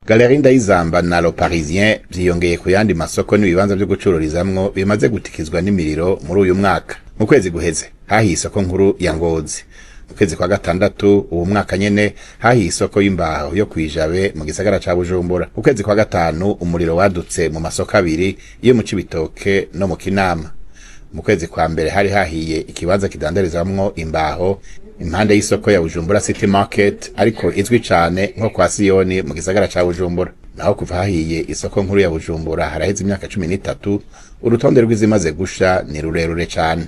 Galerie Ndayizamba na Le Parisien vyiyongeye ku yandi masoko n'ibibanza byo gucururizamwo bimaze gutikizwa n'imiriro muri uyu mwaka. Mu kwezi guheze hahiye isoko nkuru ya Ngozi. Mu kwezi kwa gatandatu uwo mwaka nyene hahiye isoko y'imbaho yo kwijabe mu gisagara ca Bujumbura. Mu kwezi kwa gatanu umuriro wadutse mu masoko abiri yo mu Cibitoke no mu Kinama. Mu kwezi kwa mbere hari hahiye ikibanza kidandarizamwo imbaho impande y'isoko ya Bujumbura City Market ariko izwi cane nko kwa Siyoni mu gisagara ca Bujumbura. Naho kuva hahiye isoko nkuru ya Bujumbura haraheze imyaka 13 urutonde rw'izimaze gusha ni rurerure cane.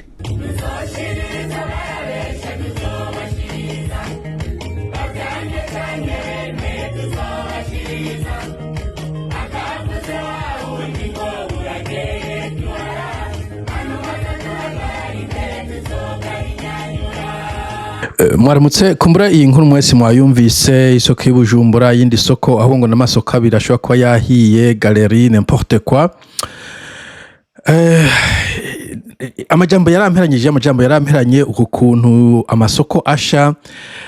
Mwaramutse kumbura iyi nkuru mwese mwayumvise isoko y'Ibujumbura yindi soko aho ngo namasoko abiri ashobora kuba yahiye Galerie n'importe quoi. Amajambo yaramperanye uko kuntu amasoko asha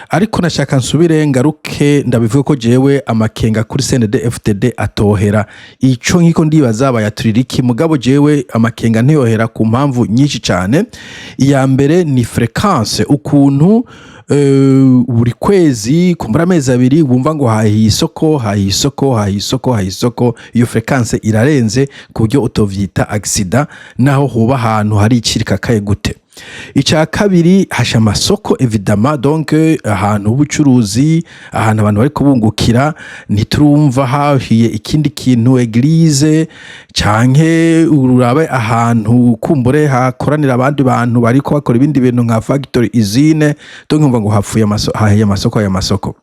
ariko nashaka nsubire ngaruke ndabivuga ko jewe amakenga kuri CNDD-FDD atohera ico nkiko ndibaza bayatuririki mugabo jewe amakenga ntiyohera ku mpamvu nyinshi cyane. Iya mbere ni frequence ukuntu buri kwezi kumbura amezi abiri wumva ngo hahiye isoko iyo frequence irarenze ku buryo utovyita accident naho hoba ahantu hari icirika kaye gute. Ica kabiri hasha amasoko évidemment donc ahantu ubucuruzi ahantu abantu bari kubungukira ntiturumva hahiye ikindi kintu eglise canke ururabe ahantu kumbure hakoranira abandi bantu bari ko bakora ibindi bintu nka factory usine donc umva ngo hapfuye hahiye amasoko.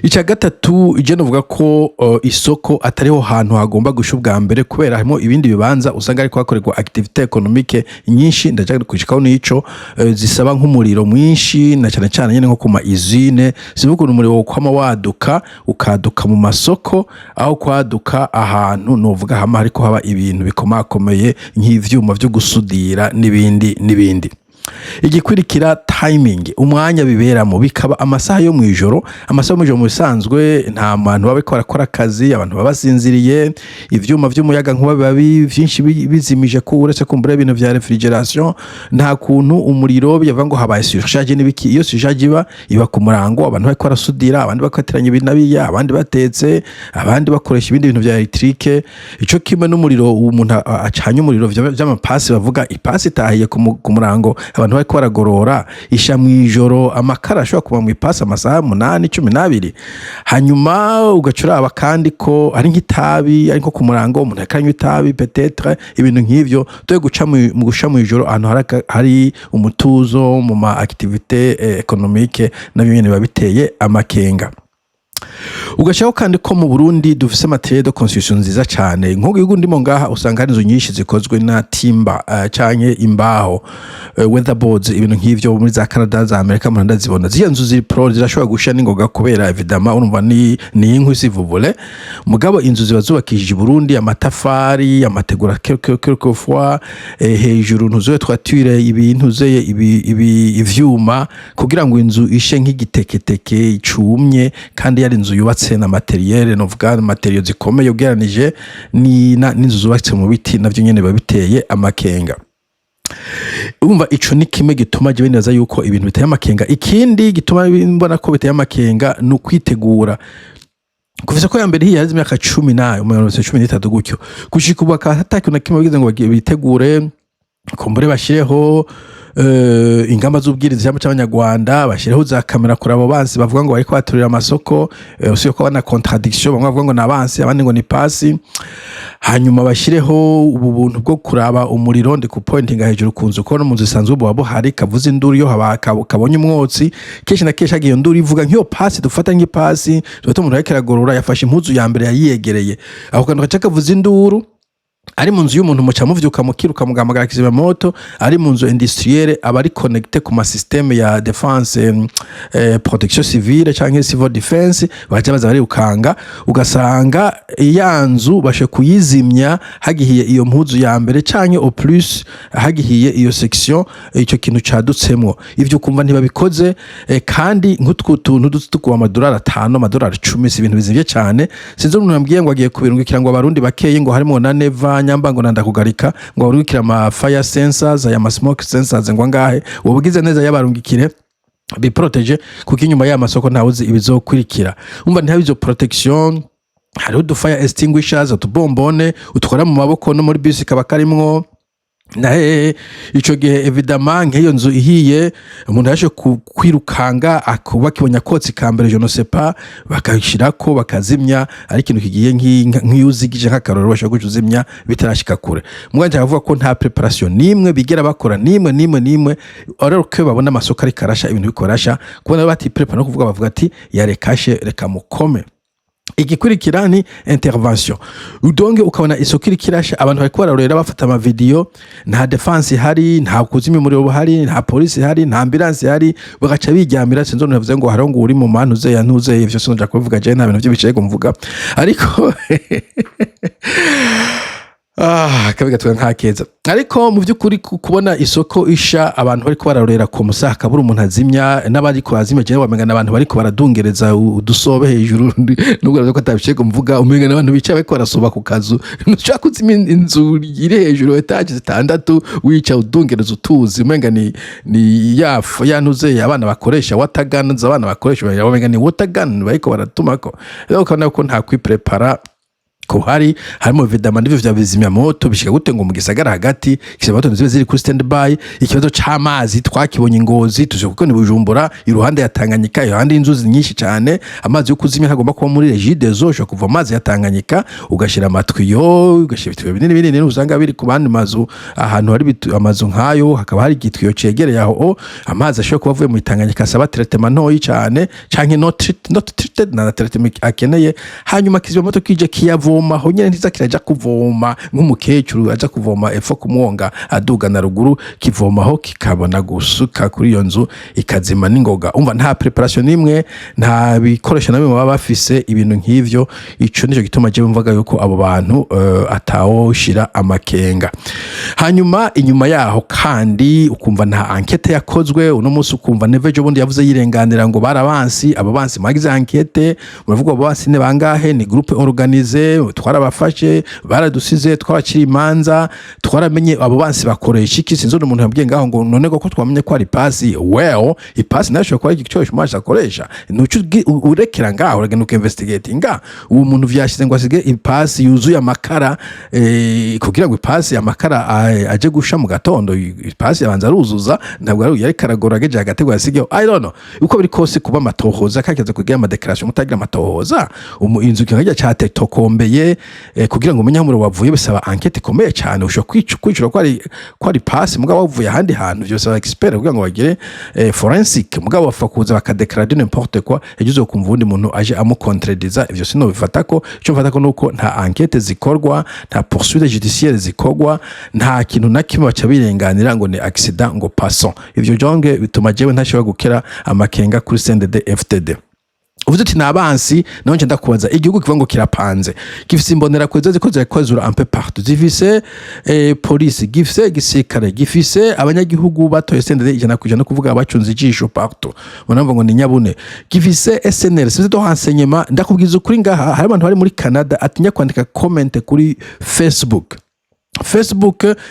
Ica gatatu ije novuga ko isoko atariho hantu hagomba gusha ubwa mbere kubera harimo ibindi bibanza usanga ariko hakorerwa activité économique nyinshi ndaje kushikaho nico zisaba nk'umuriro mwinshi na cyane nyene nko kuma usine sivuga umuriro kwama waduka ukaduka mu masoko aho kwaduka ahantu novuga hama ariko haba ibintu bikomakomeye nk'ivyuma byo gusudira n'ibindi. Igikwirikira timing umwanya biberamo bikaba amasaha yo mwijoro mu bisanzwe nta muntu babe ko arakora akazi abantu babasinziriye ivyuma vy'umuyaga nkuba bibabi vyinshi bizimije ko uretse kumbura ibintu vya refrigeration nta kuntu umuriro byava ngo habaye surcharge n'ibiki iyo surcharge iba ku murango abantu bako arasudira abandi bakateranya ibinabiya abandi batetse abandi bakoresha ibindi bintu vya electrique ico kimwe n'umuriro umuntu acanye umuriro vy'amapasi bavuga ipasi tahiye ku murango abantu bari kwaragorora isha mwijoro amakara ashobora kuba mu ipasi amasaha 8-12 hanyuma ugacuraba kandi ko ari nk'itabi ariko ku murango umuntu akanywa itabi peut-être ibintu nk'ivyo toye guca mu gusha mwijoro ahantu hari umutuzo mu ma activité économique nabyo nyene babiteye amakenga. Ugashaho kandi ko mu Burundi dufise materiel de construction nziza cyane nko gihugu ndimo ngaha usanga hari inzu nyinshi zikozwe na timba canke imbaho weatherboards ibintu nk'ivyo muri za Canada za Amerika mu ndazibona ziya nzu ziri pro zirashobora gusha ningoga kubera évidemment urumva ni inkwi sivuvule mugabo inzu ziba zubakishije Burundi amatafari amategura quelque fois hejuru ntuzoye twatire ibintu zeye ivyuma kugira ngo inzu ishe nk'igiteketeke icumye kandi yari inzu yubatse na materiel novuga materiel zikomeye ugeranije n'inzu zubatse mu biti navyo nyene babiteye amakenga. Umva ico ni kimwe gituma je binaza yuko ibintu biteye amakenga. Ikindi gituma mbona ko biteye amakenga no kwitegura kuvisa ko yambere hiya imyaka 10 nayo 13 gutyo gushika ubu akataki na kimwe bigize ngo bitegure kumbure bashireho ingamba z'ubwirizi y'abanyarwanda bashireho za kamera kuri abo bansi bavuga ngo bari kwaturira amasoko usiyo ko bana contradiction bamwe bavuga ngo nabansi abandi ngo ni pasi hanyuma bashireho ubu buntu bwo kuraba umuriro ndi ku pointinga hejuru kunzu ko no munzu isanzwe bo hari kavuza induru yo kabonye umwotsi keshi na keshi agiye nduru ivuga nk'iyo pasi dufata nk'ipasi dufata umuntu ariko aragorora yafashe impuzu ya mbere yayiyegereye aho kandi kavuza induru ari mu nzu y'umuntu muca muvyuka mukiruka mugamagara kizimyamoto, ari mu nzu industrielle aba ari connecté ku ma système ya defense protection civile canke civil defense, baje baza barirukanga ugasanga ya nzu bashe kuyizimya hagihiye iyo mpuzu ya mbere canke au plus hagihiye iyo section ico kintu cadutsemwo. Ivyo kumva ntibabikoze kandi nk'utwo tuntu dutukuwa amadolari 5 amadolari 10 si ibintu bizivye cyane. Sinzo umuntu yambwiye ngo agiye kubirungikira ngo abarundi bakeye ngo harimo na Neva nyambango nandakugarika ngo barungikira ama fire sensors aya ma smoke sensors ngo ngahe ubugize neza yabarungikire biprotege kuko inyuma ya masoko ntawuzi ibizokurikira. Umva ntihabizo protection, hari udu fire extinguishers utubombone utwara mu maboko no muri bus kaba karimwo na ico gihe evidemment nk'iyo nzu ihiye umuntu yaje kwirukanga akuba kibonya kotsi kambere je ne sais pas bakashirako bakazimya, ari ikintu kigiye nk'iyuzigije nk'akaroro basha kuzimya bitarashika kure. Mwanje avuga ko nta preparation nimwe bigera bakora nimwe rero ko babona amasoko ari karasha ibintu bikorasha kubona bati prepare no kuvuga bavuga ati yarekashe reka mukome. Igikurikira ni intervention. Udonge ukabona isoko irikirasha abantu bariko bararorera bafata ama video, nta defense hari, nta kuzimya umuriro hari, nta police hari, nta ambulance hari, bagaca bijyamira. Sinzo navuze ngo harongo uri mu mantuze yantuze ivyo sinja kuvuga je nta bintu by'ibiceye kumvuga ariko kabiga twa nkakeza. Ariko mu byukuri kubona isoko isha abantu bari kubararorera ku musaka buri umuntu azimya n'abari ko azimya je wamenga n'abantu bari ko baradungereza udusobe hejuru nubwo ko atabishye kumvuga umenga n'abantu bicaye ko barasoba ku kazu nshaka kuzimya inzu iri hejuru etage 6 wica udungereza utuzi umenga ni yafu yantuze abana bakoresha watagana abana bakoresha wamenga ni watagana bariko baratumako rero kana ko nta kwiprepara ko harimo vidama ndivyo vya bizimyamoto bishika gute ngo mu gisagara hagati kizimoto nzibe ziri ku standby. Ikibazo c'amazi twakibonye Ngozi tuje kuko ni Bujumbura iruhande ya Tanganyika, iruhande inzuzi nyinshi cyane, amazi yo kuzimya hagomba kuba muri Regideso sho kuva amazi ya Tanganyika ugashira amatwiyo ugashira ibitwiyo binini usanga biri ku bandi mazu ahantu hari amazu nkayo hakaba hari igitwiyo cegereye aho amazi ashobora kuba avuye mu Tanganyika asaba traitement ntoyi cyane canke not treated na traitement akeneye, hanyuma kizimoto kije kiyavoma ho nyene ntizakiraja kuvoma nk'umukecuru aja kuvoma efo kumwonga aduga na ruguru kivoma ho kikabona gusuka kuri iyo nzu ikazima n'ingoga. Umva nta preparation nimwe, nta bikoresho namwe baba bafise ibintu nk'ivyo. Ico nico gituma je mvuga yuko abo bantu atawoshira amakenga. Hanyuma inyuma yaho kandi ukumva nta enquête yakozwe uno munsi, ukumva Nevejo bundi yavuze yirenganira ngo barabansi abo bansi magize enquête muravuga abo bansi ne bangahe ni groupe organisée twarabafashe baradusize twabakiri imanza twaramenye abo bansi bakoresha iki. Sinzo umuntu yambwiye ngaho ngo none ko twamenye ko ari pasi ipasi nasho ko ari igicyo cyumasha akoresha nucu urekera ngaho uragenda ukinvestigatinga uwo muntu vyashize ngo asige ipasi yuzuye amakara kugira ngo ipasi amakara aje gusha mu gatondo ipasi yabanza ruzuza ntabwo ari yari karagora geje hagati gwasige I don't know uko biri kose kuba matohoza kakeze kugira ama declaration mutagira matohoza inzu kiraje cyate tokombeye kugira ngo umenye aho wavuye bisaba enquête ikomeye cyane usho kwicura ko ari pasi mugabo wavuye ahandi hantu byose ba expert kugira ngo bagire forensic mugabo bafakuza bakadeclarer n'importe quoi ejuzo kumva undi muntu aje amukontrediza ivyo sino bifatako cyo mfatako nuko nta enquête zikorwa nta poursuite judiciaire zikorwa nta kintu na kimwe baca birenganira ngo ni accident ngo passant. Ivyo jonge bituma jewe ntashobora gukera amakenga kuri CNDD FDD. Uvuze ati nabansi naho nje ndakubaza igihugu kivuga ngo kirapanze gifise imbonera kweze zikoze kwazura un peu partout zifise police gifise gisirikare gifise abanyagihugu batoye sendere ijana kujana kuvuga abacunze ijisho partout bonamva ngo ni nyabune gifise SNL size to renseignement ndakubwiza ukuri ngaha hari abantu bari muri Canada atinya kwandika comment kuri Facebook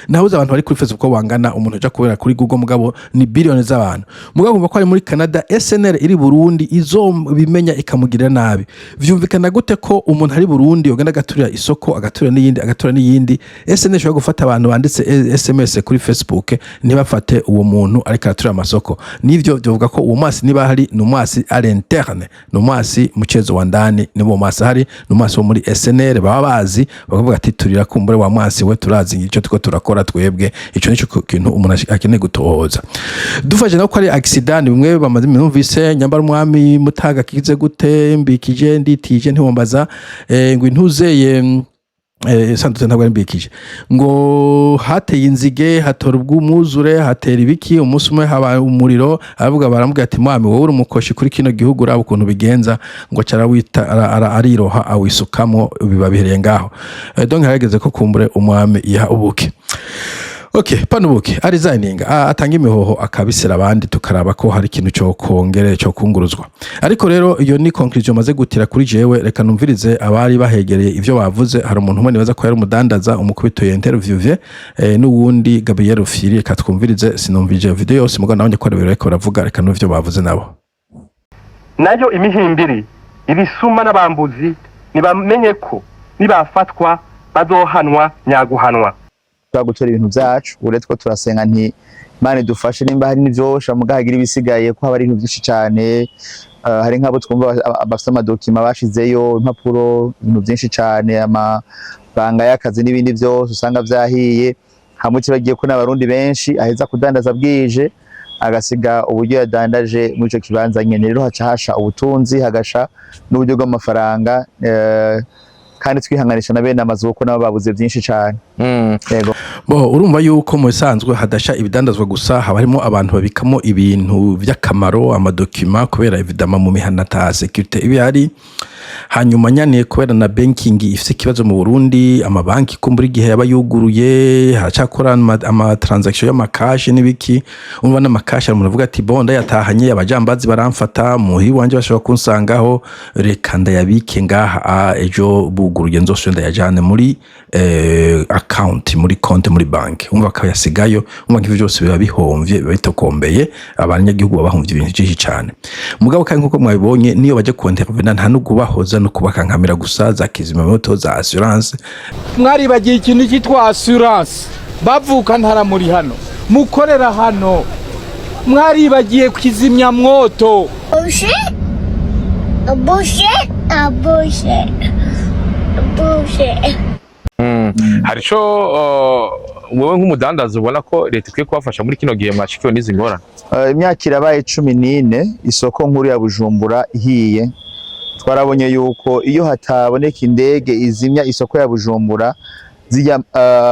nahuza abantu bari kuri Facebook ko bangana umuntu aja kubera kuri Google mugabo ni billions z'abantu mugabo umva ko ari muri Canada SNL iri Burundi izo bimenya ikamugirira nabi. Vyumvikana gute ko umuntu ari Burundi yogenda gaturira isoko agatura n'iyindi SNL shobora gufata abantu banditse SMS kuri Facebook ntibafate uwo muntu ariko aturira amasoko. Nivyo byovuga ko uwo mwasi niba hari numwasi à l'interne numwasi mucezo wa ndani nibo mwasi hari numwasi wo muri SNL baba bazi bakavuga ati turira kumbure wa mwasi we turazi icyo tuko turakora twebwe ico nico kintu umuntu akeneye gutohoza. Dufaje nako ari accident bimwe bamaze numvise nyambara umwami mutaga kize gute mbikije nditije ntiwombaza ngo intuzeye santute ntabwo arimbikije ngo hateye inzige hatora ubw'umwuzure hatera ibiki umunsi umwe haba umuriro aravuga baramubwira ati mwami wowe uri umukoshi kuri kino gihugu uraba ukuntu bigenza ngo carawita ariroha awisukamo biba bihereye ngaho donc harageze ko kumbure umwami iha ubuke. Okay, panubuke arizayininga atanga imihoho akabisira abandi tukaraba ko hari ikintu cyo kongere cyo kunguruzwa. Ariko rero iyo ni conclusion maze gutira kuri jewe, reka numvirize abari bahegereye ivyo bavuze. Hari umuntu umwe nibaza ko yari umudandaza umukubito ya interview n'uwundi Gabriel Rufyiri, reka twumvirize. Sinumvije video yose mugo nabonye ko reko baravuga, reka n'ivyo bavuze nabo. Nayo imihimbiri ibisuma n'abambuzi nibamenye ko nibafatwa bazohanwa nyaguhanwa. Gutora ibintu byacu uretse ko turasenga nti Imana idufashe nimba hari n'ivyosha mugahagira ibisigaye ko haba ari ibintu byinshi cyane. Hari nk'abo twumva abafite amadokima bashizeyo impapuro ibintu byinshi cyane amabanga y'akazi n'ibindi byose usanga vyahiye hamwe kibagiye ko n'abarundi benshi aheza kudandaza bwije agasiga uburyo yadandaje muri ico kibanza nyene. Rero haca hasha ubutunzi hagasha n'uburyo bw'amafaranga kandi twihanganisha na bene amazu kuko nabo babuze byinshi cyane. Yego bo urumva yuko mu bisanzwe hadasha ibidandazwa gusa, haba harimo abantu babikamo ibintu by'akamaro amadokima kubera evidama mu mihana ta security ibi hari. Hanyuma nyane kubera na banking ifite kibazo mu Burundi, amabanki ko muri gihe yaba yuguruye haracakora ama transaction y'amakashi n'ibiki. Umva n'amakashi umuntu avuga ati bonda yatahanye abajambazi baramfata muhi wanje bashobora kunsangaho, reka ndayabike ngaha ejo buguruye nzosenda yajane muri account muri konti muri banki. Umva akayasigayo, umva nk'ivyo byose biba bihomvye bitokombeye abanyagihugu babahomvye ibintu byinshi cyane. Mugabo kandi nkuko mwabibonye niyo baje ku intervenant nta nugubahoza no kubakankamira gusa za kizimyamoto za assurance. Mwaribagiye ikintu cyitwa assurance bavuka ntara muri hano mukorera hano, mwaribagiye kizimyamwoto. Harico wowe nk'umudandaza ubona ko leta ikwiye kubafasha muri kino gihe mwashikiwe n'izi ngorane? Imyaka irabaye 14 isoko nkuru ya Bujumbura ihiye. Twarabonye yuko iyo hataboneka indege izimya isoko ya Bujumbura zijya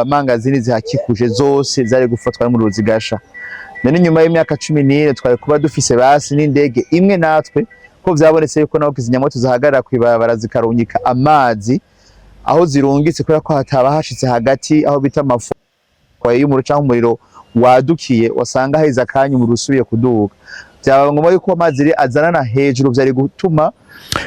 mangazini zihakikuje zose zari gufatwa muri Ruzigasha. None nyuma y'imyaka 14 twari kuba dufise basi n'indege imwe natwe ko vyabonetse yuko naho kizinyamoto zahagarara kwibabara zikarunyika amazi aho zirungitse kubera ko hataba hashitse hagati aho bita amafu y'umuriro cyangwa umuriro wadukiye wasanga haiza kanyu mu rusubiye kuduga. Byaba ngombwa yuko amazi azanana hejuru byari gutuma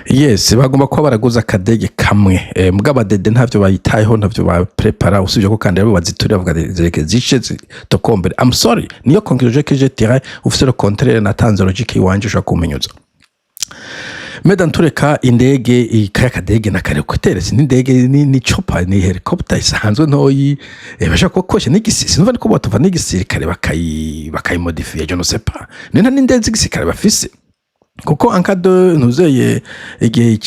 yes bagomba kuba baraguza akadege kamwe. Mugabadede ntavyo bayitayeho ntavyo ba prepara usubye ko kandi baziturira bavuga zireke zishe tokombere. I'm sorry niyo conclusion que je tirais ufite le contraire natanze logique wanje ushaka kumenyuza. Medan tureka indege ikaya kadege na helicopter n'indege ni chopper ni helicopter isanzwe ntoyi bashaka kokosha n'igisisi numva niko batova n'igisirikare bakayimodify je ne sais pas nena n'indege z'igisirikare bafise kuko encade nuzeye igihe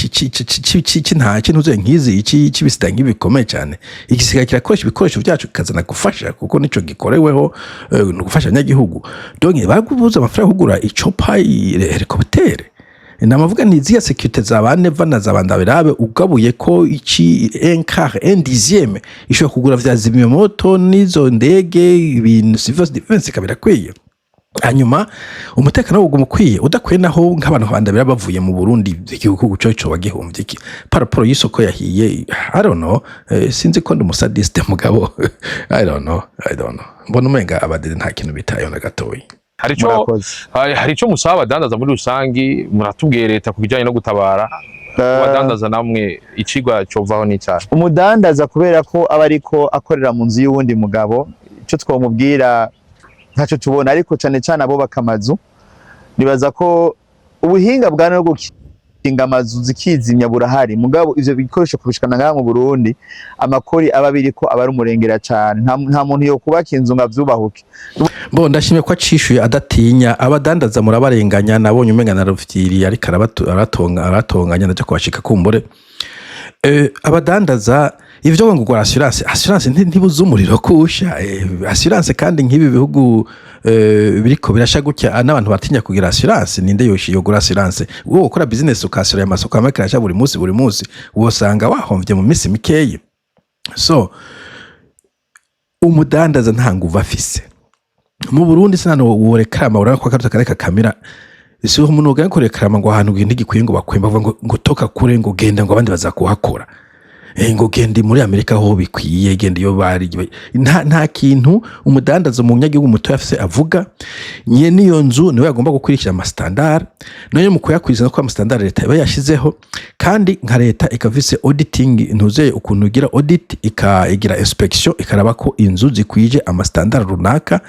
nta kintu uze nkizi kibisita nk'ibikomeye cyane igisirikare kirakoresha ibikoresho byacu kazana gufasha kuko nico gikoreweho no gufasha abanyagihugu. Donc bagubuza amafaranga kugura ichopper helicopter namavuga niziya security zabane vana zabanda birabe ugabuye ko iki un dixième ishobora kugura vya zimyomoto nizo ndege ibintu civil defense kabira kwiye. Hanyuma umutekano wo gumukwiye udakwiye naho nk'abantu bandabira bavuye mu Burundi igihugu cyo bagihomvye iki paraporo y'isoko yahiye. I don't know sinzi ko ndi musadiste mugabo I don't know mbona umenga abadede nta kintu bitayo na gatoyi. Harico musaba abadandaza muri rusangi muratubwiye leta kubijanye no gutabara abadandaza namwe icigwa covaho n'icyaha. Umudandaza kubera ko aba ariko akorera mu nzu y'uwundi mugabo ico twomubwira ntaco tubona, ariko cyane cyane abo bakamazu nibaza ko ubuhinga bwa no gukinga amazu zikizimya burahari, mugabo ivyo bikoresho kubishikana ngaha mu Burundi amakori aba biriko aba ari umurengera cyane nta muntu yo kubaka inzu ngavyubahuke. Bo ndashimye ko acishuye adatinya abadandaza murabarenganya. Nabonye umenga na Rufyiri ariko aratonganya ndaje kubashika kumbure abadandaza ivyo ngo gukora assurance ntibuze umuriro kusha assurance kandi nk'ibi bihugu biriko birashagukya n'abantu batinya kugira assurance ninde yoshi yo gura assurance wo ukora business ukasura ya masoko amakirasha buri munsi wosanga wahomvye mu minsi mikeye. so umudandaza nta nguvu afise mu Burundi sinano worekrama urako akaruta kareka kamera isi umuntu ugaye kurekrama ngo ahantu ngende gikwiye ngo bakwemba ngo toka kure ngo genda ngo abandi bazakuhakora ngo gende muri Amerika ho bikwiye gende yo bari nta kintu umudandaza mu munyagihugu muto yafise avuga nye niyo nzu niwe yagomba gukurikira ama standard nayo mu kuyakuriza ko ama standard leta iba yashizeho kandi nka leta ikavise auditing ntuzeye ukuntu ugira audit igira inspection ikaraba ko inzu zikwije ama standard runaka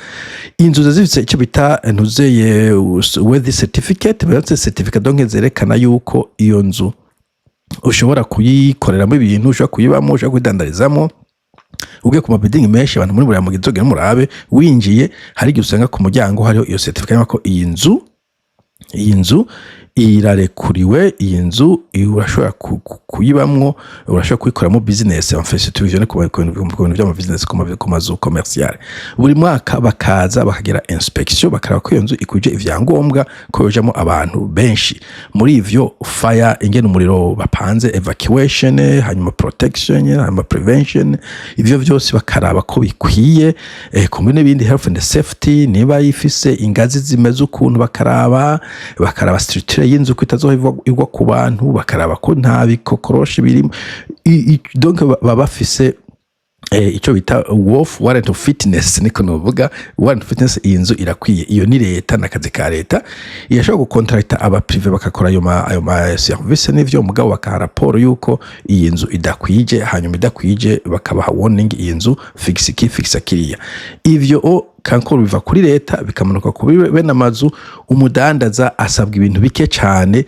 inzu zifite icyo bita ntuzeye worthy certificate baze certificate donc zerekana yuko iyo nzu ushobora kuyikoreramo ibintu ushobora kuyibamo ushobora kuyidandarizamo ugiye ku mabidingi menshi abantu muri buri mugizogera murabe winjiye hari igihe usanga ku muryango hariho iyo certificate ko iyi nzu irarekuriwe iyi nzu urashobora kuyibamwo urashobora kuyikoramo business en fait tuvision ku bintu by'ama business ku mazu commercial buri mwaka bakaza bakagira inspection bakaraba ko iyo nzu ikuje ivyangombwa ko yojamo abantu benshi muri ivyo fire ingene umuriro bapanze evacuation hanyuma protection hanyuma prevention ivyo byose bakaraba ko bikwiye kumwe n'ibindi health and safety niba yifise ingazi zimeze ukuntu bakaraba structure y'inzu kwitazohivwa ku bantu bakaraba ko nta bikokoroshi birimo donc baba bafise icyo bita wolf warrant of fitness niko novuga warrant of fitness inzu irakwiye iyo ni leta nakazi ka leta yashobora gukontracta aba privé bakakora ayo ma service n'ivyo mugabo baka rapport yuko iyi nzu idakwije hanyuma idakwije bakabaha warning iyi nzu fixa kiriya ivyo kankoro biva kuri leta bikamanuka ku bene amazu umudandaza asabwa ibintu bike cyane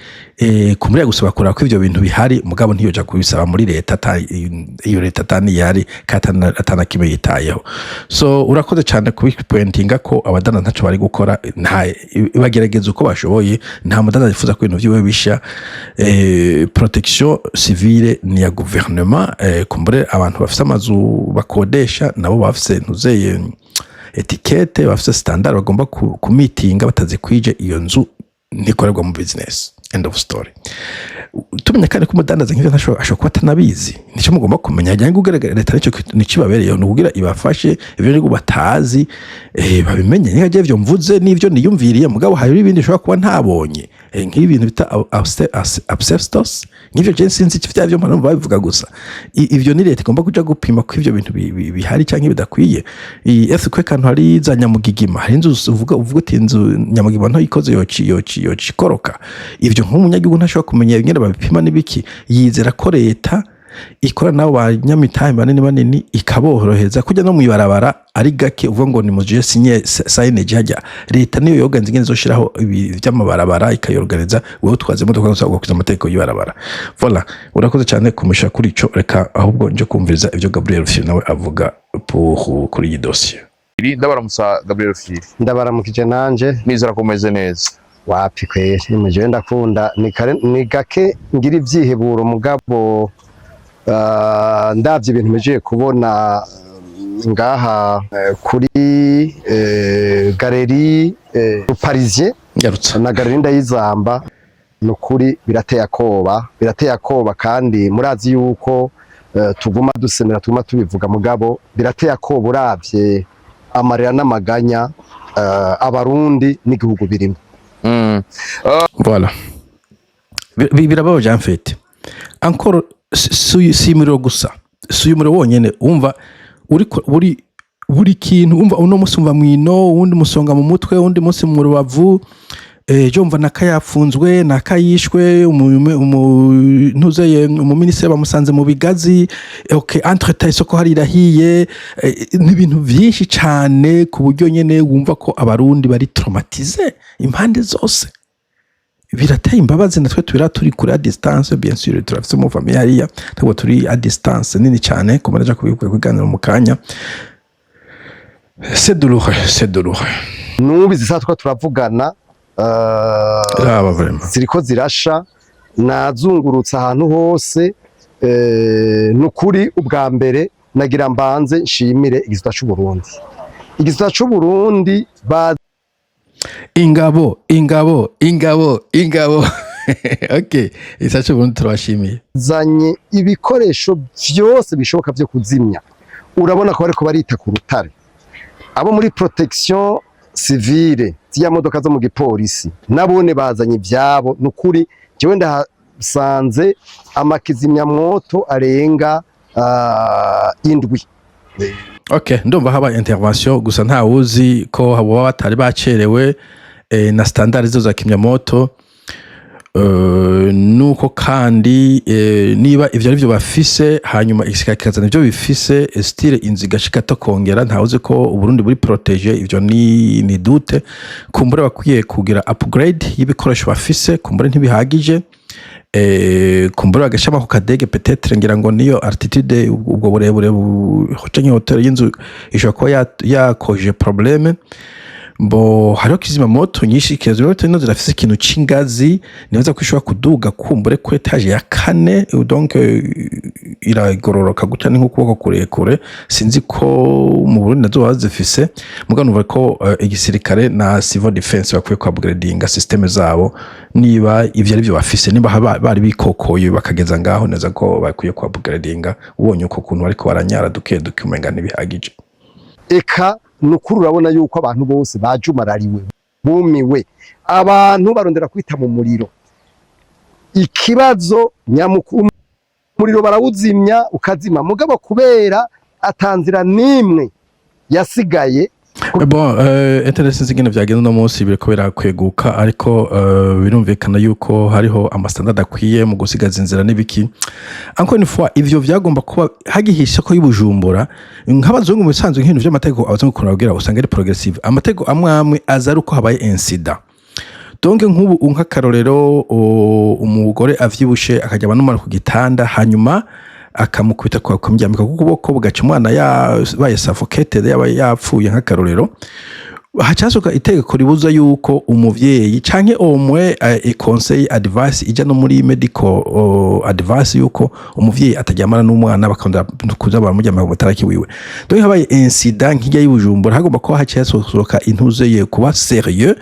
kumuri gusaba kora ko ivyo bintu bihari mugabo ntiyoja kubisaba muri leta iyo leta tani yari katana kibe yitayeho so urakoze cyane kubipointinga ko abadandaza ntaco bari gukora nta bagerageza uko bashoboye nta mudandaza yifuza ko ibintu vyiwe bisha protection civile ni ya gouvernement kumbure abantu bafite amazu bakodesha nabo bafite ntuzeye etikete bafite standard bagomba kumitinga batazikwije iyo nzu nikorerwa mu business end of story tumenya kandi ko umudandaza nk'ivyo ashobora kuba atanabizi nico mugomba kumenya ajya ngugaragara leta nico babereye no kugira ibafashe ivyo ngo batazi babimenye nkaje ivyo mvuze n'ivyo niyumviriye mugabo hari ibindi bishobora kuba ntabonye nk'ibintu bita asbestos nk'ivyo je sinzi icyo byo mpano babivuga gusa ivyo ni leta igomba kuja gupima ko ivyo bintu bihari cyangwa bidakwiye ethwe kantu hari za nyamugigima hari inzu uvuga uti inzu nyamugigima nto ikoze yoci koroka ivyo nk'umunyagihugu ntashobora kumenya ingene babipima nibiki yizera ko leta ikora nabo banyamitahe banini ikaboroheza kujya no mwibarabara ari gake uvuga ngo ni muje sinye sign jajya leta niyo yoganze ingene zoshiraho ivy'amabarabara ikayorganiza wewe twaze imodoka gusaba kuza amategeko yibarabara voilà urakoze cyane kumusha kuri ico reka ahubwo nje kumviriza ivyo Gabriel Fili nawe avuga kuri iyi dossier ndabaramusa Gabriel Fili ndabaramukije nanje nizera komeze neza wapi kweri nimuje ndakunda ni gake ngira ivyiheburo mugabo ndavye ibintu meje kubona ngaha kuri galerie Parisien na galerie Ndayizamba nukuri birateye akoba kandi murazi yuko tuguma dusemera tuguma tubivuga mugabo birateye akoba uravye amarira n'amaganya abarundi n'igihugu birimo voilà birabaho en fait encore si umuriro gusa si umuriro wonyene umva buri kintu umva uno musi umva mwino undi musonga mu mutwe undi musi mu rubavu jo umva nakayafunzwe nakayishwe ntuzeye umuministre bamusanze mu bigazi okay entretemps isoko hari irahiye n'ibintu byinshi cyane ku buryo nyene wumva ko abarundi bari traumatize impande zose birateye imbabazi natwe turi kuri a distance bien sûr turafite mu famille hariya ntabwo turi a distance nini cyane ko manaje kubiganira mu kanya c'est douloureux nubizi satwa turavugana ziriko zirasha nazungurutse ahantu hose nukuri ubwa mbere nagira mbanze nshimire igisata cy'u Burundi ingabo Okay, isacu Burundi turabashimiye. zanye ibikoresho vyose bishoboka vyo kuzimya. Urabona ko bariko barita ku rutare. Abo muri protection civile ziya modoka zo mu gipolisi nabone bazanye ivyabo nukuri jewe ndasanze amakizimyamwoto arenga indwi. Okay, ndumva haba intervention gusa nta wuzi ko habo batari bacerewe na standard zo za kimyamoto. Nuko kandi niba ivyo arivyo bafise hanyuma ikikazana ivyo bifise style inziga shikata kongera ntawuze ko Uburundi buri protege ivyo ni dute kumbure bakwiye kugira upgrade y'ibikoresho bafise kumbure ntibihagije kumbura agashama ku kadege peut-être ngira ngo niyo altitude ubwo burebure hocenye hotel y'inzu ishobora kuba yakoje problème bo hariho kizima moto nyinshi kezo rero tino zirafise ikintu cingazi nibaza ko ishobora kuduga kumbure ku etage ya 4 donc iragororoka gutya nk'ukuboko kurekure sinzi ko mu Burundi nazo bazifise mugano uvuga ko igisirikare na civil defense bakwiye ku upgrading system zabo niba ivyo ari byo bafise niba bari bikokoye bakageza ngaho neza ko bakwiye ku upgrading ubonye uko kuntu ariko baranyara duke umenga nibihagije eka nukuri urabona yuko abantu bose bajumarariwe bumiwe abantu barondera kwita mu muriro ikibazo nyamukuru umuriro barawuzimya ukazima mugabo kubera atanzira nimwe yasigaye. Bon, interesse zingine vyagenda no munsi biriko birakweguka ariko birumvikana yuko hariho amastandard akwiye mu gusigaza inzira n'ibiki. Encore une fois ivyo vyagomba kuba hagihisha ko y'Ubujumbura nk'abazungu mu bisanzwe nk'ibintu vy'amategeko abazungu kurabwira usanga ari progressive amategeko amwe aza ari uko habaye incident. Donc nk'ubu nk'akarorero umugore avyibushe akajya banumara ku gitanda hanyuma akamukubita kwa kumjyamika kukuboko bugaca umwana yabaye suffocated yabaye yapfuye nk'akarorero hacasoka itegeko ribuza yuko umuvyeyi canke omwe conseil advice ija no muri medical advice yuko umuvyeyi atajyamana n'umwana bakanda kuza baramujyamika mu taraki wiwe. Donc habaye incident nk'ijya y'Ubujumbura hagomba ko hacasoka intuze ye kuba sérieux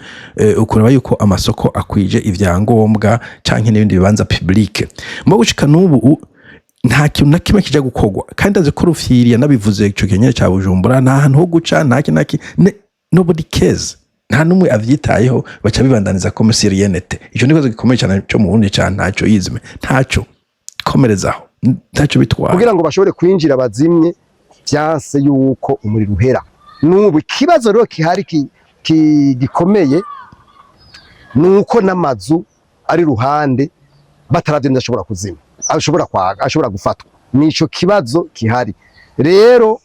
ukuraba yuko amasoko akwije ivyangombwa canke n'ibindi bibanza public mbo gushika n'ubu nta kintu na kimwe kija gukogwa kandi azi ko rufyiriya nabivuze ico kenyere ca Bujumbura nta hantu ho guca naki nobody cares nta numwe avyitayeho baca bibandaniza komisariyenete ico nikoze gikomeye cyane cyo mu Burundi cyane ntaco yizime ntaco komerezaho ntaco bitwara kugira ngo bashobore kwinjira bazimye byanse yuko umuriro uhera. Nubu kibazo rero kihari gikomeye nuko n'amazu ari ruhande bataravye ashobora kuzima ashobora gufatwa nico kibazo kihari rero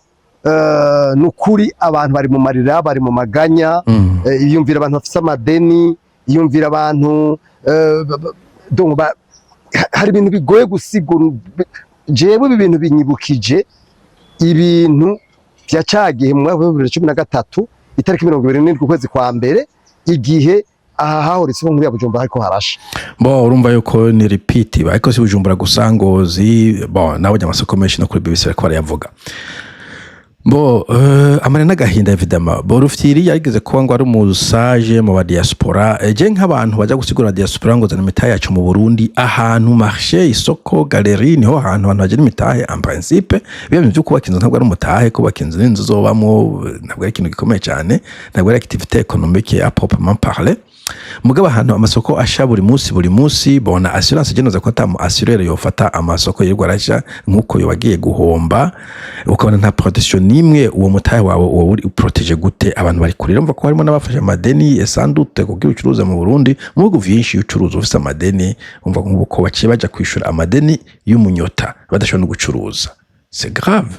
nukuri abantu bari mu marira bari mu maganya iyumvira abantu bafite amadeni iyumvira abantu hari ibintu bigoye gusigura jewe ibintu binyibukije ibintu byacagiye mu mwaka wa 2013 itariki 27 ukwezi kwa mbere igihe aha hahoretse muri Bujumbura ariko harasha bo urumva yuko ni repeat ariko si Bujumbura gusa Ngozi bo nabo nyamasoko menshi no kuri BBC bariko barayavuga bo amane n'agahinda evidemment bo rufyiri yarigeze kuba ngo ari umusaje mu ba diaspora je nk'abantu baja gusigura diaspora ngo zana imitahe yacu mu Burundi ahantu marché isoko galerie niho ahantu baje n'imitahe en principe byo byo kubaka inzu ntabwo ari umutahe kubaka inzu n'inzu zobamo ntabwo ari ikintu gikomeye cyane ntabwo ari activité économique à proprement parler mugaba ahantu amasoko asha buri munsi bona assurance genoza ko ata assureur yofata amasoko yirwa arasha nkuko yo bagiye guhomba ukabona nta protection nimwe uwo mutahe wawe uri protege gute abantu bari kurira mva ko harimo n'abafasha amadeni esandute kugira ucuruza mu Burundi mu bigo vyinshi ucuruza ufite amadeni umva nk'uko baciye baja kwishura amadeni y'umunyota badashobora gucuruza c'est grave.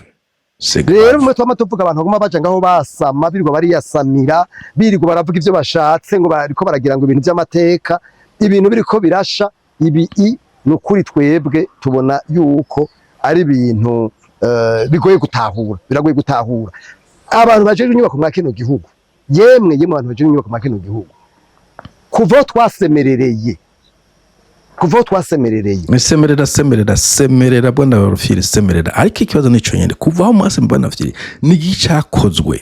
Rero mwe twama tuvuga abantu baguma baje ngaho basama birirwa bariyasamira birirwa baravuga ivyo bashatse ngo bariko baragira ngo ibintu by'amateka ibintu biriko birasha ibi nukuri twebwe tubona yuko ari ibintu bigoye gutahura biragoye gutahura abantu baje inyubako mwa kino gihugu yemwe abantu baje inyubako mwa kino gihugu kuva twasemerereye semerera bwana rufyiri semerera ariko ikibazo nico nyende kuva aho mwase mbana rufyiri ni gicakozwe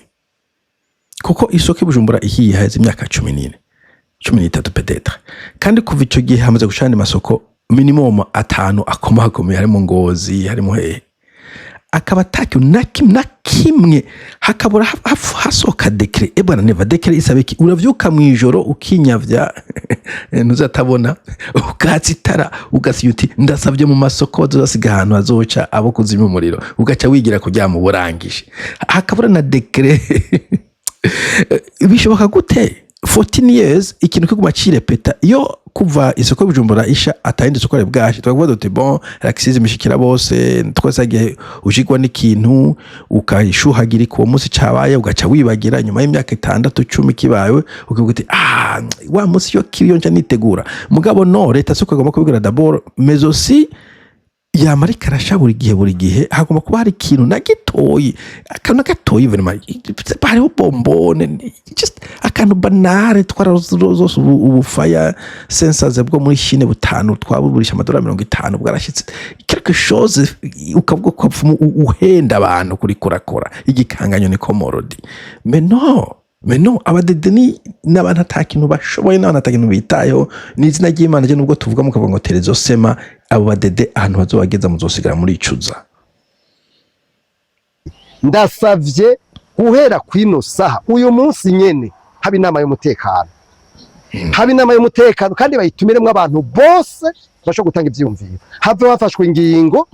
kuko isoko y'Ubujumbura ihiye haze imyaka 14 13 peut-être kandi kuva ico gihe hamaze gushana masoko minimum 5 akomakomeye harimo Ngozi harimo hehe akaba atacyo na kimwe hakabura hasoka decret ebana neva decret isabiki uravyuka mwijoro ukinyavya ntuzatabona ukatsitara ugasiyuti ndasavye mu masoko bazasiga ahantu hazoca abo kuzima umuriro ugaca wigira kujya mu burangije hakabura na decret bishoboka gute 14 years ikintu kiguma cirepeta iyo kuva isoko Bujumbura isha atayindi soko bwaje twavuga duti bon raxize mishikira bose twasagiye ujigwa n'ikintu ukayishuhagira ko munsi cabaye ugaca wibagira nyuma y'imyaka 6-10 kibaye ukivuga uti wa munsi yo kiyonja nitegura mugabo no leta soko agomba kubigura d'abord mais aussi yamari karasha buri gihe hagomba kuba hari ikintu na gitoyi akantu gatoyi vraiment hariho bombone just akantu banare twarazose ubufaya sensors bwo muri Chine butanu twabuburisha $50 bwarashitse quelque chose ukavuga ko uhenda abantu kuri kurakora igikanganyo ni komorodi mais non abadedeni n'abantu atakintu bashoboye n'abantu atakintu bitayo n'izina ry'Imana je nubwo tuvuga mukavuga ngo terezo sema abo badede ahantu bazobageza muzosigara muri icuza ndasavye guhera kwino saha uyu munsi nyene haba inama y'umutekano kandi bayitumiremwe abantu bose basho gutanga ivyumviro have bafashwe ingingo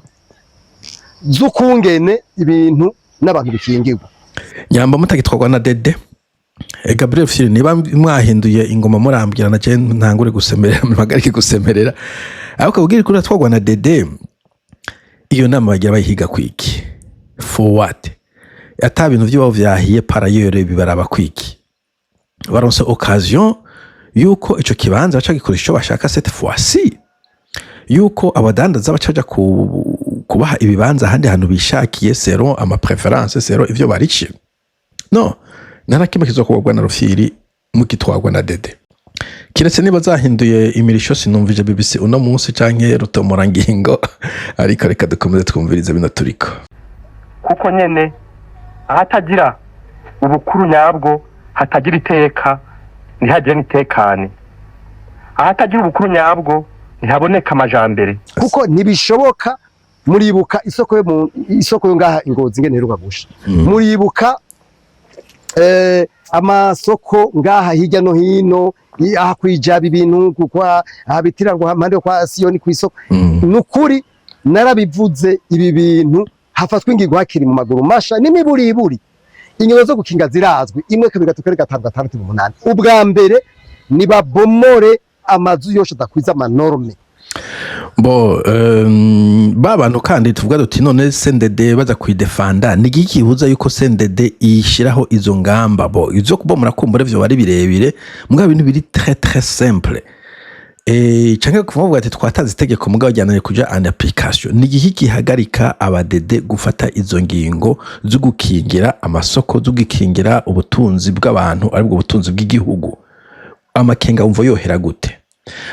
z'ukungene ibintu n'abantu bikingirwa nyamba mutagitwarwa na dede Gabriel Fili niba mwahinduye ingoma murambwira na je ntangure gusemerera mpagarike gusemerera aho kabugiri kuri twagwa na dede iyo nama bagira bayihiga kwiki for what ata bintu byo bavyahiye parayere bibaraba kwiki baronse occasion yuko ico kibanza baca gikoresha bashaka cette fois-ci yuko abadandaza bacaja kubaha ibibanza handi hantu bishakiye selon ama préférence selon ivyo barici no narakimwe kizokubwa na Rufyiri mukitwagwa na dede kiretse niba zahinduye imirisho sinumvije BBC uno munsi canke rutomorangingo ariko reka dukomeze twumviriza bino turiko kuko nyene ahatagira ubukuru nyabwo hatagira iteka ntihagire nitekane ahatagira ubukuru nyabwo ntihaboneka amajambere kuko nibishoboka muribuka isoko yo ngaha Ingozi ngene heruka gusha muribuka amasoko ngaha hirya no hino aha kwijaba ibintu kukwa habitira ngo hamande kwa Siyoni kwisoko nukuri narabivuze ibi bintu hafatwa ingingo hakiri mu maguru masha n'imiburiburi ingingo zo gukinga zirazwi imwe kabiri gatatu gatanu gatandatu umunani ubwa mbere nibabomore amazu yose adakwiza amanorme babantu kandi tuvuga duti none CNDD baza kwidefanda nigiki huza yuko CNDD ishiraho izo ngamba izo kubomora kumbure vyo bari birebire mugabo ibintu biri très simple canke kuvuga ati twataze itegeko mugabo jyanane kuja en application nigiki kihagarika abadede gufata izo ngingo zo gukingira amasoko zo gukingira ubutunzi bw'abantu aribwo butunzi bw'igihugu amakenga umvo yohera gute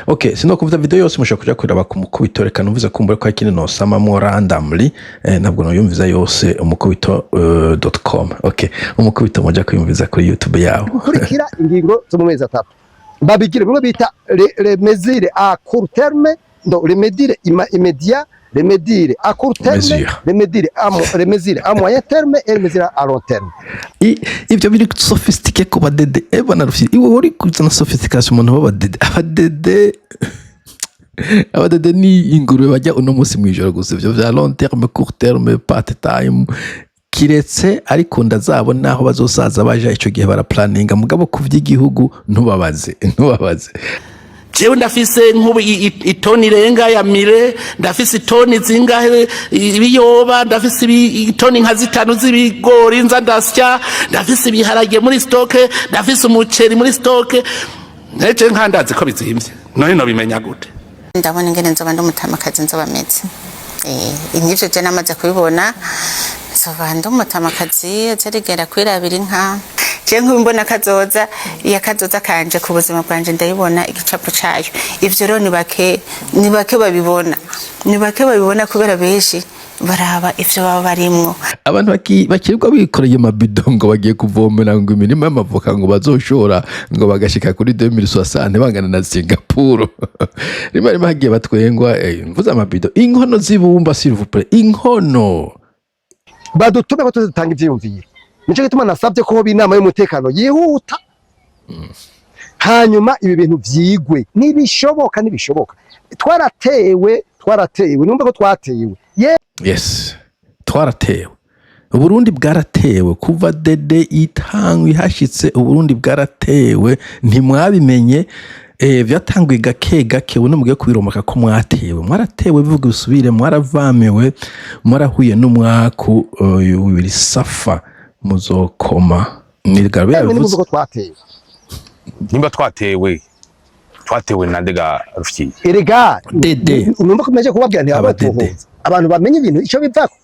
Okay, sino kuvuza video yose mushaka kuja kuraba kumukubito numviza kumbure ko akine no sama mo randomly nabwo no yumviza yose umukubito.com. Okay, umukubito moja kuyumviza kuri YouTube yawo. Kurikira ingingo zo mu mezi atatu. Babigire bimwe bita les mesures à court terme, donc les mesures immédiates, les mesures à court terme, les mesures à moyen terme et les mesures à long terme. Ibyo biri sophistiqué ko badede ebana Rufyiri iwe uri kuzana sophistication umuntu babadede abadede ni ingurube bajya uno munsi mwijoro gusa ivyo vya long terme court terme part time kiretse ariko ndazabona aho bazosaza baje ico gihe bara planning mugabo kuvyigihugu ntubabaze jewe ndafise nkubu itoni renga ya mire ndafise itoni zingahe ibiyoba ndafise itoni nka 5 z'ibigori nza ndasya ndafise ibiharage muri stoke ndafise umuceri muri stoke neje nkandazi ko bizimvye none no bimenya gute ndabona ingene nzoba ndumutamakazi nzoba meze nivyo je namaze kubibona nzoba ndumutamakazi azerigera kwirabira inka je nkumbona kazoza iya kazoza kanje ku buzima bwanje ndayibona igicapo cayo ivyo rero ni bake babibona kubera beshi baraba ivyo baba barimwo. abantu bakirirwa bikoreye amabido ngo bagiye kuvomera ngo imirima y'amavoka ngo bazoshora ngo bagashika kuri 2060 bangana na Singapore. Rimwe hagiye batwengwa mvuze amabido inkono zibumba s'il vous plaît inkono badutume ko tuzitanga ivyiyumviro nico gituma nasabye ko hoba inama y'umutekano yihuta hanyuma ibi bintu vyigwe nibishoboka twaratewe numva ko twatewe yes twaratewe Uburundi bwaratewe kuva dede itangwe hashitse Uburundi bwaratewe ntimwabimenye vyatanguye gake uno mugiye kubiromaka ko mwaratewe bivuga usubire mwaravamewe mwarahuye n'umwaku wibiri safa muzokoma nirgabe yavuze ko twatewe nimba twatewe na ndega rufyi erega dede numva ko meje kubabwira nti abantu bamenye ibintu ico bivako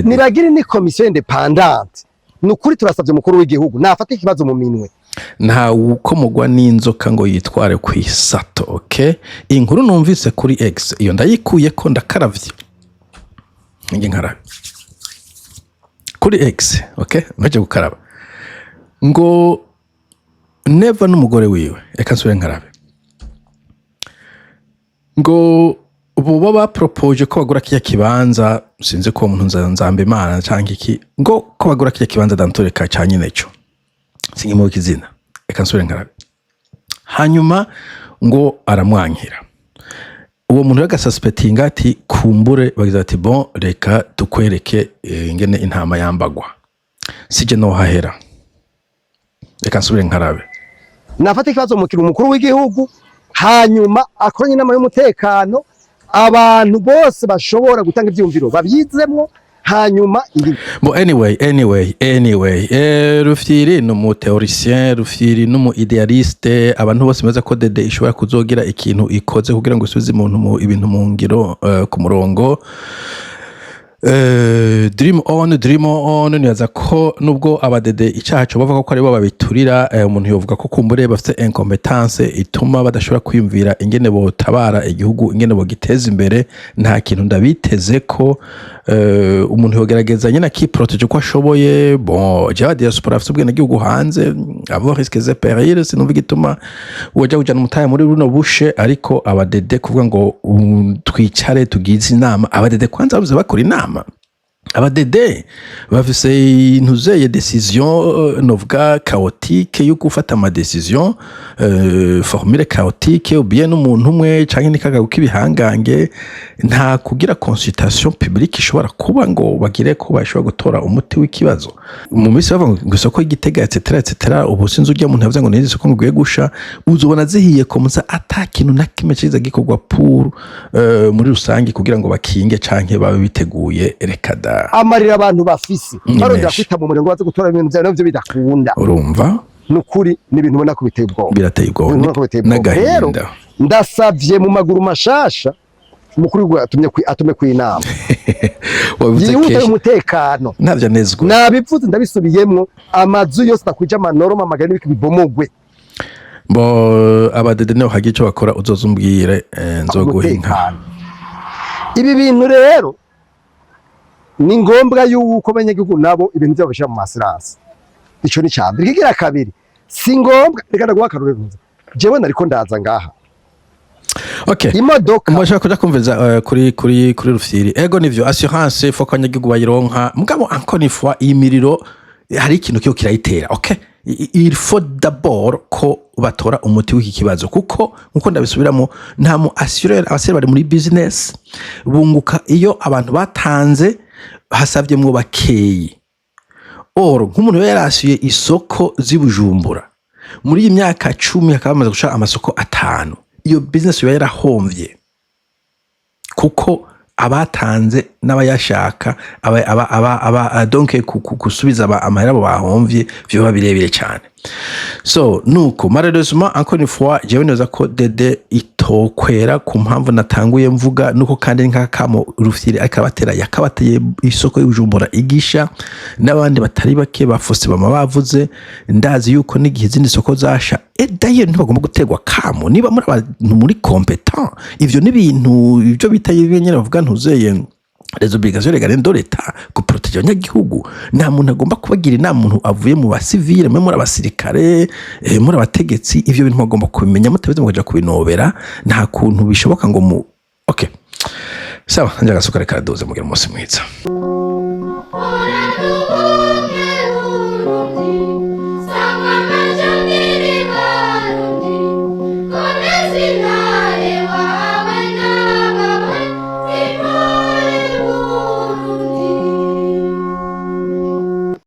nibagire ni commission independante nukuri turasabye mukuru w'igihugu nafata ikibazo mu minwe nta ukomogwa n'inzoka ngo yitware kwisato okay inkuru numvise kuri X iyo ndayikuye ko ndakaravye nge nkarabe kuri X okay maje gukaraba ngo Neva n'umugore wiwe eka nsubire nkarabe ngo bo bapropose ko bagura kiya kibanza sinzi ko umuntu nzambe Imana canke iki ngo ko bagura kiya kibanza dantoreka cyanye neco singimu kizina eka nsubire nkarabe hanyuma ngo aramwankira uwo muntu yagasuspectinga ati kumbure bagize ati bon reka tukwereke ingene intama yambagwa sije no hahera reka nsubire nkarabe nafata ikibazo mukuru w'igihugu hanyuma akoranye inama y'umutekano abantu bose bashobora gutanga ivyumviro babyizemwo hanyuma bon anyway Rufyiri no mu théoricien Rufyiri no mu idealiste abantu bose beza ko dede ishobora kuzogira ikintu ikoze kugira ngo isubize umuntu mu ibintu mu ngiro ku murongo dream on niyaza ko nubwo abadede icyaha cyo bavuga ko ari bo babiturira umuntu yovuga ko kumbure bafite incompetence ituma badashobora kwiyumvira ingene botabara igihugu ingene bo giteza imbere nta kintu ndabiteze ko umuntu yogerageza nyine akiprotege ko ashoboye bon jya diaspora afite ubwene gihugu hanze abo risques et périls sinumva gituma wajya kujana umutaye muri runo bushe ariko abadede kuvuga ngo twicare tugize inama abadede kwanza bavuze bakora inama abadede bafise intuzeye decision novuga chaotique yo gufata ama decision formule chaotique ou bien umuntu umwe canke nikaga ukibihangange nta kugira consultation publique ishobora kuba ngo bagire ko bashobora gutora umuti w'ikibazo mu misi bava ngo isoko y'Igitega etc ubu sinzi urya muntu yavuze ngo nezi isoko nguye gusha uzobona zihiye ko muza atakintu nakime ciza gikorwa pour muri rusangi kugira ngo bakinge canke babe biteguye rekada amarira abantu bafise barondera kwita mu murengo baze gutora ibintu bya navyo bidakunda urumva nukuri n'ibintu ubona ko biteye ubwoba birateye ubwoba n'agahinda ndasavye mu maguru mashasha umukuru atume kw'inama yihute umutekano navyo nezwe nabivuze ndabisubiyemwo amazu yose takwija amanoroma amagari n'ibiki bibomogwe bo abadede no hagiye cyo bakora uzozumbwire nzoguhinka ibi bintu rero ni ngombwa yuko abanyagihugu nabo ibintu byabo bashira mu masiransi ico ni cyambere kigira kabiri si ngombwa reka ndaguha akarorero jewe nariko ndaza ngaha okay imodoka mwashaka kuja kumviriza kuri Rufyiri ego nivyo assurance fo abanyagihugu bayironka mugabo encore une fois imiriro hari ikintu cyo kirayitera okay il faut d'abord ko batora umuti w'iki kibazo kuko nkuko ndabisubiramo nta mu assurer abasere bari muri business bunguka iyo abantu batanze hasabye mwo bakeyi oro nk'umuntu yarasuye isoko z'ibujumbura muri iyi myaka 10 akabamaze guca amasoko 5 iyo business yarahomvye kuko abatanze n'abayashaka donc kusubiza amahera bahomvye byo babirebire cyane so nuko malheureusement encore une fois jewe neza ko dede itokwera ku mpamvu natanguye mvuga nuko kandi nkakamo Rufyiri akabatera yakabateye isoko y'Ubujumbura igisha n'abandi batari bake bafose bama bavuze ndazi yuko n'igihe izindi soko zasha daye ntibagomba gutegwa kamo niba muri abantu muri competent ivyo n'ibintu ibyo bitaye nyene bavuga ntuzeye les obligations légales de l'État ku protéger abanyagihugu. Nta muntu agomba kubagira inama umuntu avuye mu basivile muri abasirikare muri abategetsi, ivyo bintu agomba kubimenya mutabize mukaja kubinobera, nta kuntu bishoboka ngo mu okay sawa njya gasukare karadoze mugira umunsi mwiza.